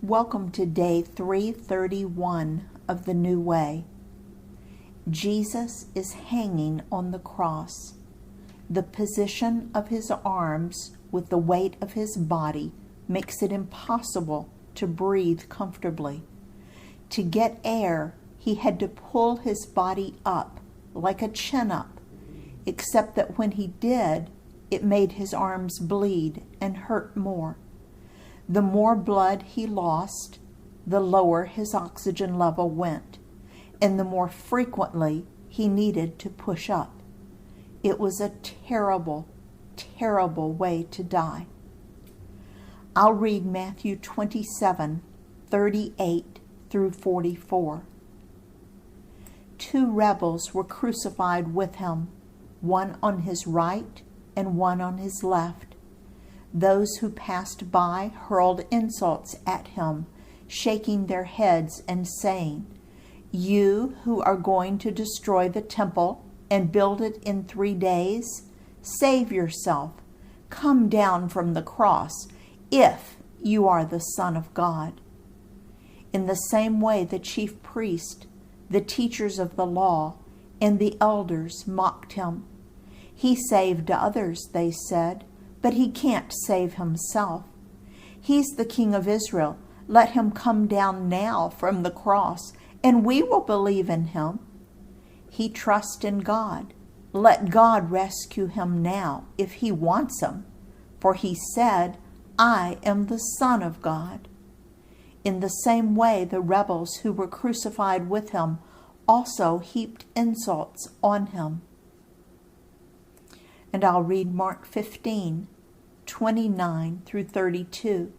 Welcome to day 331 of the New Way. Jesus is hanging on the cross. The position of his arms with the weight of his body makes it impossible to breathe comfortably. To get air, he had to pull his body up like a chin-up, except that when he did, it made his arms bleed and hurt more. The more blood he lost, the lower his oxygen level went, and the more frequently he needed to push up. It was a terrible, terrible way to die. I'll read Matthew 27:38 through 44. 2 rebels were crucified with him, one on his right and one on his left. Those who passed by hurled insults at him, shaking their heads and saying, "You who are going to destroy the temple and build it in 3 days, save yourself. Come down from the cross, if you are the Son of God." In the same way, the chief priest, the teachers of the law, and the elders mocked him. "He saved others," they said, "but he can't save himself. He's the King of Israel. Let him come down now from the cross, and we will believe in him. He trusts in God. Let God rescue him now if he wants him, for he said, 'I am the Son of God.'" In the same way, the rebels who were crucified with him also heaped insults on him. And I'll read Mark 15:29 through 32.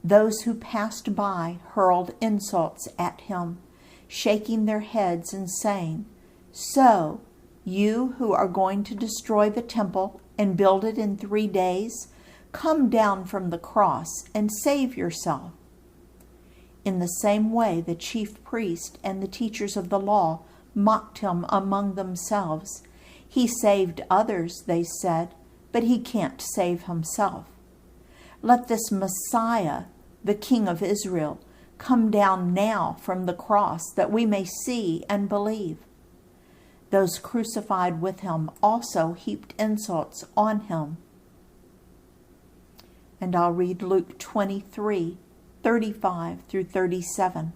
Those who passed by hurled insults at him, shaking their heads and saying, "So, you who are going to destroy the temple and build it in 3 days, come down from the cross and save yourself." In the same way, the chief priest and the teachers of the law mocked him among themselves. "He saved others," they said, "but he can't save himself. Let this Messiah, the King of Israel, come down now from the cross that we may see and believe." Those crucified with him also heaped insults on him. And I'll read Luke 23:35 through 37.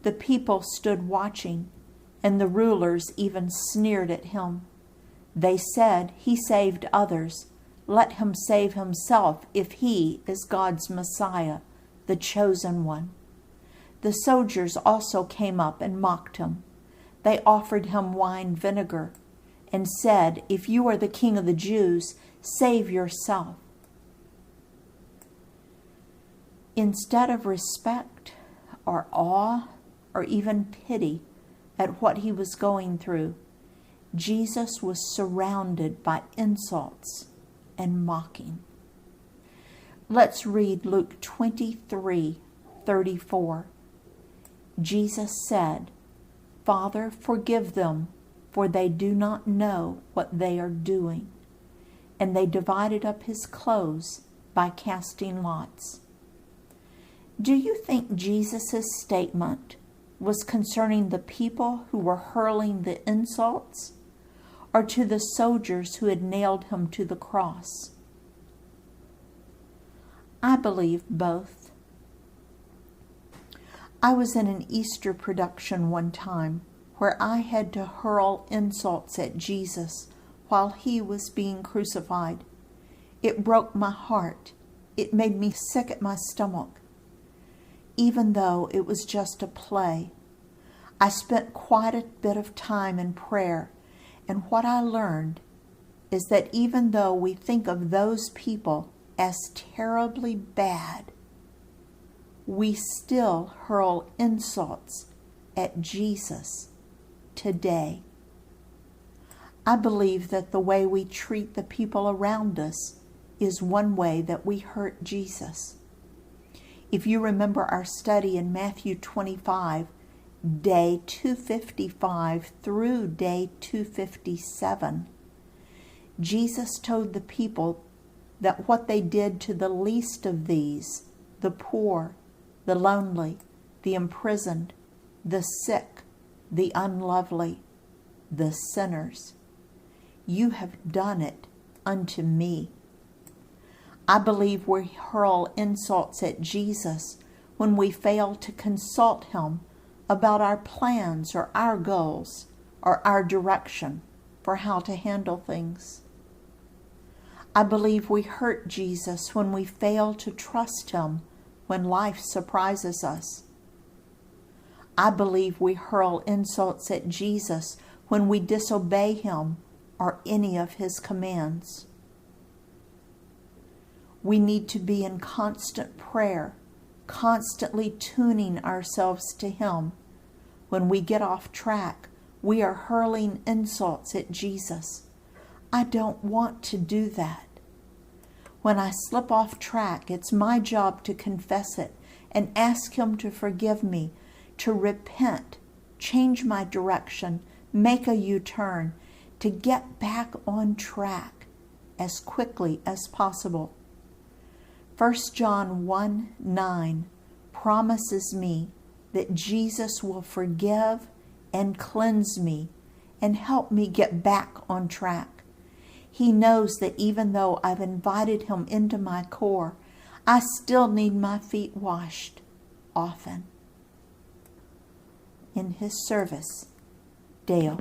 The people stood watching, and the rulers even sneered at him. They said, "He saved others. Let him save himself if he is God's Messiah, the chosen one." The soldiers also came up and mocked him. They offered him wine vinegar and said, "If you are the King of the Jews, save yourself." Instead of respect or awe or even pity at what he was going through, Jesus was surrounded by insults and mocking. Let's read Luke 23:34. Jesus said, "Father, forgive them, for they do not know what they are doing." And they divided up his clothes by casting lots. Do you think Jesus' statement was concerning the people who were hurling the insults, or to the soldiers who had nailed him to the cross? I believe both. I was in an Easter production one time where I had to hurl insults at Jesus while he was being crucified. It broke my heart. It made me sick at my stomach. Even though it was just a play, I spent quite a bit of time in prayer, and what I learned is that even though we think of those people as terribly bad, we still hurl insults at Jesus today. I believe that the way we treat the people around us is one way that we hurt Jesus. If you remember our study in Matthew 25, day 255 through day 257, Jesus told the people that what they did to the least of these, the poor, the lonely, the imprisoned, the sick, the unlovely, the sinners. You have done it unto me. I believe we hurl insults at Jesus when we fail to consult him about our plans or our goals or our direction for how to handle things. I believe we hurt Jesus when we fail to trust him when life surprises us. I believe we hurl insults at Jesus when we disobey him or any of his commands. We need to be in constant prayer, constantly tuning ourselves to him. When we get off track, we are hurling insults at Jesus. I don't want to do that. When I slip off track, it's my job to confess it and ask him to forgive me, to repent, change my direction, make a U-turn, to get back on track as quickly as possible. 1 John 1:9 promises me that Jesus will forgive and cleanse me and help me get back on track. He knows that even though I've invited him into my core, I still need my feet washed often. In his service, Dale.